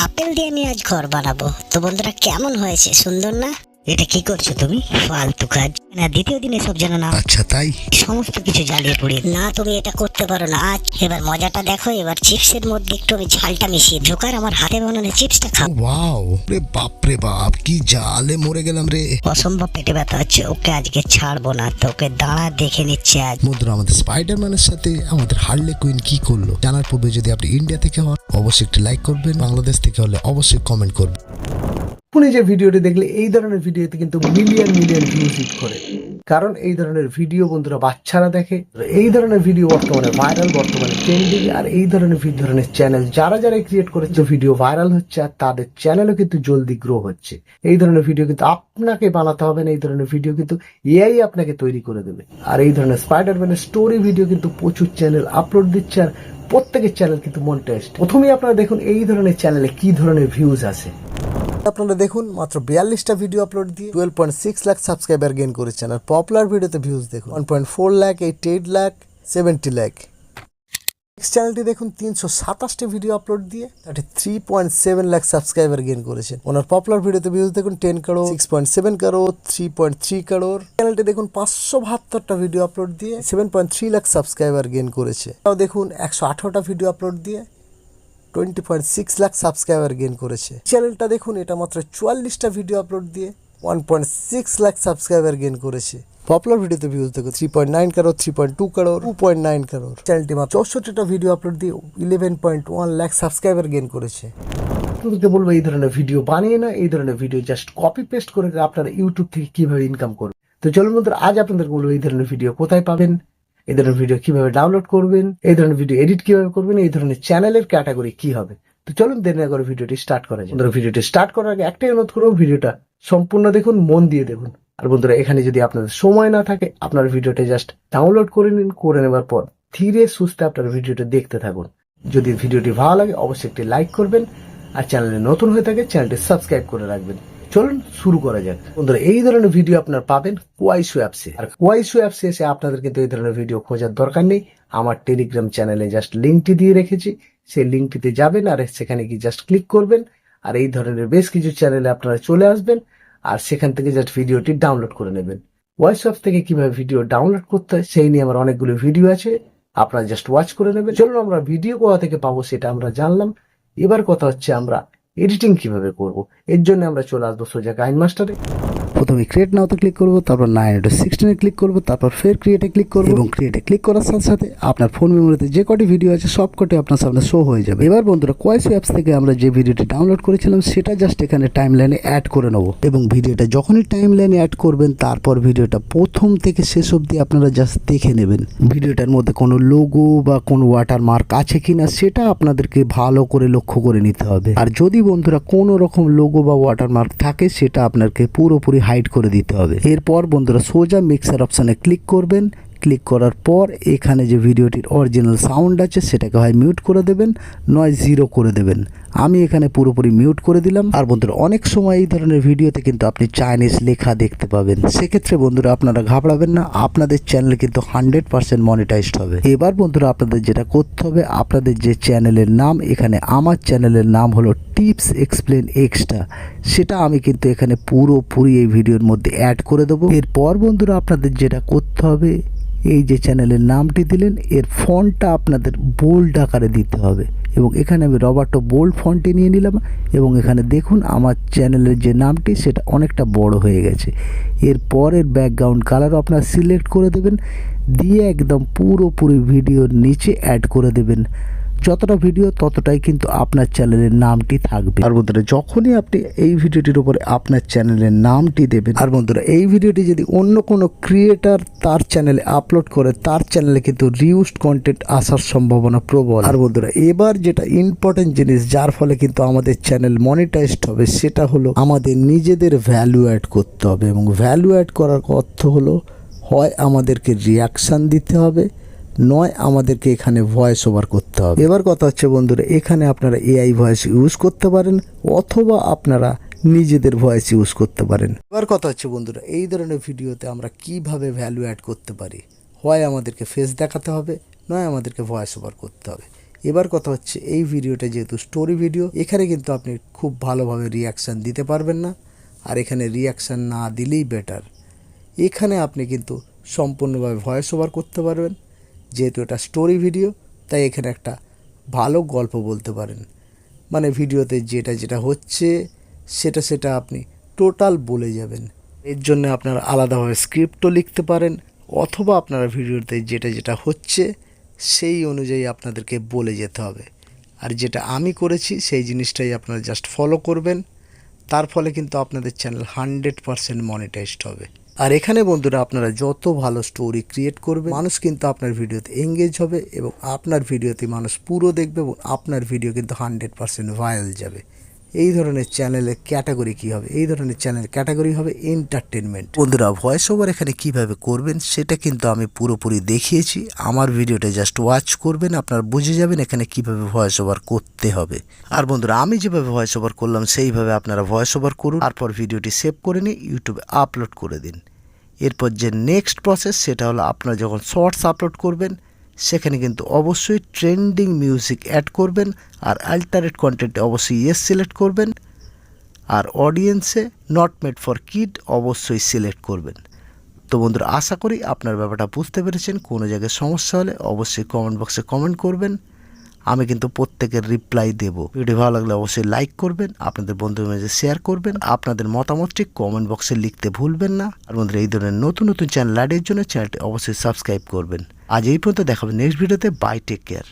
Apple দিয়ে আমি আজ ঘর বানাবো। তো বন্ধুরা কেমন হয়েছে, সুন্দর না? এটা কি করছো তুমি? ফালতু কাজ না, দ্বিতীয় দিনে সব জানো না। আচ্ছা তাই? সমস্ত কিছু জ্বালিয়ে পড়ি না, তুমি এটা করতে পারো না। আজ এবার মজাটা দেখো। এবার চিপসের মধ্যে একটু আমি ঝালটা মিশিয়ে জোকার আমার হাতে বানানো চিপসটা খাও। ওয়াও, রে বাপ রে বাপ, কি জালে মরে গেলাম রে। অসম্ভব পেটে ব্যথা হচ্ছে, ওকে আজকে ছাড়বো না। তোকে দাঁড়া দেখে নিচ্ছে আজ। বন্ধুরা, আমাদের স্পাইডারম্যানের সাথে আমাদের হার্লে কুইন কি করলো জানার পূর্বে যদি আপনি ইন্ডিয়া থেকে হন অবশ্যই একটি লাইক করবেন, বাংলাদেশ থেকে হলে অবশ্যই কমেন্ট করবেন। আপনি যে ভিডিওটি দেখলে এই ধরনের ভিডিওতে কিন্তু মিলিয়ন ভিউজ হিট করে, কারণ এই ধরনের ভিডিও বন্ধুরা বাচ্চারা দেখে। এই ধরনের ভিডিও বর্তমানে ভাইরাল, বর্তমানে ট্রেন্ডিং। আর এই ধরনের চ্যানেল যারা ক্রিয়েট করেছে ভিডিও ভাইরাল হচ্ছে, আর তাদের চ্যানেলও কিন্তু জলদি গ্রো হচ্ছে। এই ধরনের ভিডিও কিন্তু আপনাকে বানাতে হবে না, এই ধরনের ভিডিও কিন্তু এআই আপনাকে তৈরি করে দেবে। আর এই ধরনের স্পাইডারম্যানের স্টোরি ভিডিও কিন্তু প্রচুর চ্যানেল আপলোড দিচ্ছে, আর প্রত্যেকের চ্যানেল কিন্তু মনিটাইজড। প্রথমেই আপনারা দেখুন এই ধরনের চ্যানেলে কি ধরনের ভিউজ আছে। আপনারা দেখুন মাত্র 42টা ভিডিও আপলোড দিয়ে 12.6 লাখ সাবস্ক্রাইবার গেইন করেছেন। আর পপুলার ভিডিওতে ভিউজ দেখুন 1.4 লাখ, 88 লাখ, 70 লাখ। নেক্সট চ্যানেলটি দেখুন 327টি ভিডিও আপলোড দিয়ে 3.7 লাখ সাবস্ক্রাইবার গেইন করেছেন। ওনার পপুলার ভিডিওতে ভিউজ দেখুন 10 কারোর, 6.7 কারোর, 3.3 কারোর। চ্যানেলটি দেখুন 572টা ভিডিও আপলোড দিয়ে 7.3 লাখ সাবস্ক্রাইবার গেইন করেছে। তাও দেখুন 118টা ভিডিও আপলোড দিয়ে 20.6 লাখ সাবস্ক্রাইবার গেইন করেছে। চ্যানেলটা দেখুন এটা মাত্র 44টা ভিডিও আপলোড দিয়ে 1.6 লাখ সাবস্ক্রাইবার গেইন করেছে। পপুলার ভিডিওতে ভিউজ দেখুন 3.9 কারোর, 3.2 কারোর, 2.9 কারোর। চ্যানেলটি মাত্র 64টা ভিডিও আপলোড দিয়ে 11.1 লাখ সাবস্ক্রাইবার গেইন করেছে। আপনাদেরকে বলবো এই ধরনের ভিডিও বানিয়ে না, এই ধরনের ভিডিও জাস্ট কপি পেস্ট করে আপনারা ইউটিউব থেকে কিভাবে ইনকাম করবেন। তো চলুন বন্ধুরা, আজ আপনাদেরকে বলবো এই ধরনের ভিডিও কোথায় পাবেন, এই ধরনের ভিডিও কিভাবে ডাউনলোড করবেন, এই ধরনের ভিডিও এডিট কিভাবে করবেন, এই ধরনের চ্যানেলের ক্যাটাগরি কি হবে। তো চলুন দেরি না করে ভিডিওটি স্টার্ট করা যায়। বন্ধুরা, ভিডিওটি স্টার্ট করার আগে একটাই অনুরোধ করবো, ভিডিওটা সম্পূর্ণ দেখুন, মন দিয়ে দেখুন। আর বন্ধুরা, এখানে যদি আপনাদের সময় না থাকে আপনার ভিডিওটা জাস্ট ডাউনলোড করে নিন, করে নেবার পর ধীরে সুস্থে আপনার ভিডিওটা দেখতে থাকুন। যদি ভিডিওটি ভালো লাগে অবশ্যই একটি লাইক করবেন, আর চ্যানেলে নতুন হয়ে থাকে চ্যানেলটি সাবস্ক্রাইব করে রাখবেন। চলুন শুরু করা যাক। বন্ধুরা, এই ধরনের ভিডিও আপনারা পাবেন কোয়াইশো অ্যাপসে। আর কোয়াইশো অ্যাপসে এসে আপনাদের কিন্তু এই ধরনের ভিডিও খোঁজার দরকার নেই। আমার টেলিগ্রাম চ্যানেলে জাস্ট লিঙ্কটি দিয়ে রেখেছি, সেই লিঙ্কটিতে যাবেন আর সেখানে কি জাস্ট ক্লিক করবেন, আর এই ধরনের বেশ কিছু চ্যানেলে আপনারা চলে আসবেন, আর সেখান থেকে জাস্ট ভিডিওটি ডাউনলোড করে নেবেন। কোয়াইশো অ্যাপ থেকে কিভাবে ভিডিও ডাউনলোড করতে হয় সেই নিয়ে আমার অনেকগুলো ভিডিও আছে, আপনারা জাস্ট ওয়াচ করে নেবেন। চলুন আমরা ভিডিও কোথা থেকে পাবো সেটা আমরা জানলাম। এবার কথা হচ্ছে আমরা এডিটিং কিভাবে করব। এর জন্য আমরা চলে আসবো সোজা কাইনমাস্টারে। প্রথমে ক্রিয়েট নাওতে ক্লিক করব, তারপর 9/16 ক্লিক করব, তারপর ফের ক্রিয়েটে ক্লিক করব, এবং ক্রিয়েটে ক্লিক করার সাথে সাথে আপনার ফোন মেমোরিতে যে কটি ভিডিও আছে সব কটি আপনার সামনে শো হয়ে যাবে। এবার বন্ধুরা, কোয়াইশো অ্যাপস থেকে আমরা যে ভিডিওটি ডাউনলোড করেছিলাম সেটা জাস্ট এখানে টাইমলাইনে অ্যাড করে নেব, এবং ভিডিওটা যখনই টাইমলাইনে অ্যাড করবেন তারপর ভিডিওটা প্রথম থেকে শেষ অবধি আপনারা জাস্ট দেখে নেবেন। ভিডিওটার মধ্যে কোনো লোগো বা কোনো ওয়াটারমার্ক আছে কিনা সেটা আপনাদেরকে ভালো করে লক্ষ্য করে নিতে হবে। আর যদি বন্ধুরা কোনো রকম লোগো বা ওয়াটারমার্ক থাকে সেটা আপনাকে পুরোপুরি হাইড করে দিতে হবে। এরপর বন্ধুরা সোজা মিক্সার অপশানে ক্লিক করবেন। ক্লিক করার পর এখানে যে ভিডিওটির অরিজিনাল সাউন্ড আছে সেটাকে হয় মিউট করে দেবেন, নয় 0 করে দেবেন। আমি এখানে পুরোপুরি মিউট করে দিলাম। আর বন্ধুরা, অনেক সময় এই ধরনের ভিডিওতে কিন্তু আপনি চাইনিজ লেখা দেখতে পাবেন, সেক্ষেত্রে বন্ধুরা আপনারা ঘাবড়াবেন না, আপনাদের চ্যানেল কিন্তু 100% মনিটাইজড হবে। এবার বন্ধুরা আপনাদের যেটা করতে হবে, আপনাদের যে চ্যানেলের নাম, এখানে আমার চ্যানেলের নাম হলো টিপস এক্সপ্লেন এক্সট্রা, সেটা আমি কিন্তু এখানে পুরোপুরি এই ভিডিওর মধ্যে অ্যাড করে দেবো। এরপর বন্ধুরা আপনাদের যেটা করতে হবে, এই যে চ্যানেলের নামটি দিলেন এর ফন্টটা আপনাদের বোল্ড আকারে দিতে হবে, এবং এখানে আমি রবার্টো বোল্ড ফন্টে নিয়ে নিলাম, এবং এখানে দেখুন আমার চ্যানেলের যে নামটি সেটা অনেকটা বড় হয়ে গেছে। এরপরের ব্যাকগ্রাউন্ড কালারও আপনারা সিলেক্ট করে দেবেন, দিয়ে একদম পুরোপুরি ভিডিওর নিচে অ্যাড করে দেবেন। যতটা ভিডিও ততটাই কিন্তু আপনার চ্যানেলের নামটি থাকবে। আর বন্ধুরা, যখনই আপনি এই ভিডিওটির উপরে আপনার চ্যানেলের নামটি দেবেন, আর বন্ধুরা এই ভিডিওটি যদি অন্য কোনো ক্রিয়েটার তার চ্যানেলে আপলোড করে, তার চ্যানেলে কিন্তু রিউজড কন্টেন্ট আসার সম্ভাবনা প্রবল। আর বন্ধুরা, এবার যেটা ইম্পর্টেন্ট জিনিস যার ফলে কিন্তু আমাদের চ্যানেল মনিটাইজড হবে, সেটা হলো আমাদের নিজেদের ভ্যালু অ্যাড করতে হবে। এবং ভ্যালু অ্যাড করার অর্থ হলো হয় আমাদেরকে রিয়াকশান দিতে হবে, নয় আমাদেরকে এখানে ভয়েস ওভার করতে হবে। এবার কথা হচ্ছে বন্ধুরা, এখানে আপনারা এআই ভয়েস ইউজ করতে পারেন, অথবা আপনারা নিজেদের ভয়েস ইউজ করতে পারেন। এবার কথা হচ্ছে বন্ধুরা, এই ধরনের ভিডিওতে আমরা কিভাবে ভ্যালু অ্যাড করতে পারি। হয় আমাদেরকে ফেস দেখাতে হবে, নয় আমাদেরকে ভয়েস ওভার করতে হবে। এবার কথা হচ্ছে এই ভিডিওটা যেহেতু স্টোরি ভিডিও, এখানে কিন্তু আপনি খুব ভালোভাবে রিয়াকশান দিতে পারবেন না, আর এখানে রিয়াকশান না দিলেই বেটার। এখানে আপনি কিন্তু সম্পূর্ণভাবে ভয়েস ওভার করতে পারবেন, যেহেতু এটা স্টোরি ভিডিও তাই এখানে একটা ভালো গল্প বলতে পারেন। মানে ভিডিওতে যেটা যেটা হচ্ছে সেটা আপনি টোটাল বলে যাবেন। এর জন্য আপনারা আলাদাভাবে স্ক্রিপ্টও লিখতে পারেন, অথবা আপনারা ভিডিওতে যেটা যেটা হচ্ছে সেই অনুযায়ী আপনাদেরকে বলে যেতে হবে। আর যেটা আমি করেছি সেই জিনিসটাই আপনারা জাস্ট ফলো করবেন, তার ফলে কিন্তু আপনাদের চ্যানেল 100% মনিটাইজড হবে। আর এখানে বন্ধুরা আপনারা যত ভালো স্টোরি ক্রিয়েট করবে, মানুষ কিন্তু আপনার ভিডিওতে এঙ্গেজ হবে এবং আপনার ভিডিওতে মানুষ পুরো দেখবে এবং আপনার ভিডিও কিন্তু 100% ভাইরাল যাবে। এই ধরনের চ্যানেলের ক্যাটাগরি কি হবে? এই ধরনের চ্যানেল ক্যাটাগরি হবে এন্টারটেনমেন্ট। বন্ধুরা ভয়েস ওভার এখানে কিভাবে করবেন সেটা কিন্তু আমি পুরোপুরি দেখিয়েছি। আমার ভিডিওটা জাস্ট ওয়াচ করবেন, আপনারা বুঝে যাবেন এখানে কিভাবে ভয়েস ওভার করতে হবে। আর বন্ধুরা আমি যেভাবে ভয়েস ওভার করলাম সেইভাবে আপনারা ভয়েস ওভার করুন, তারপর ভিডিওটি সেভ করে নিয়ে ইউটিউবে আপলোড করে দিন। এরপর যে নেক্সট প্রসেস সেটা হলো আপনারা যখন শর্টস আপলোড করবেন সেখানে কিন্তু অবশ্যই ট্রেন্ডিং মিউজিক অ্যাড করবেন, আর আল্টারেট কন্টেন্টে অবশ্যই ইয়েস সিলেক্ট করবেন, আর অডিয়েন্সে নট মেড ফর কিড অবশ্যই সিলেক্ট করবেন। তো বন্ধুরা আশা করি আপনার ব্যাপারটা বুঝতে পেরেছেন। কোনো জায়গায় সমস্যা হলে অবশ্যই কমেন্ট বক্সে কমেন্ট করবেন, আমি কিন্তু প্রত্যেকের রিপ্লাই দেব। ভিডিও ভালো লাগলে অবশ্যই লাইক করবেন, আপনাদের বন্ধুদের মাঝে শেয়ার করবেন, আপনাদের মতামতটি কমেন্ট বক্সে লিখতে ভুলবেন না। আর বন্ধুরা এই ধরনের নতুন নতুন চ্যানেল অ্যাডের জন্য চ্যানেলটি অবশ্যই সাবস্ক্রাইব করবেন। আজ এই পর্যন্ত দেখাবেন নেক্সট ভিডিওতে। Bye, take care.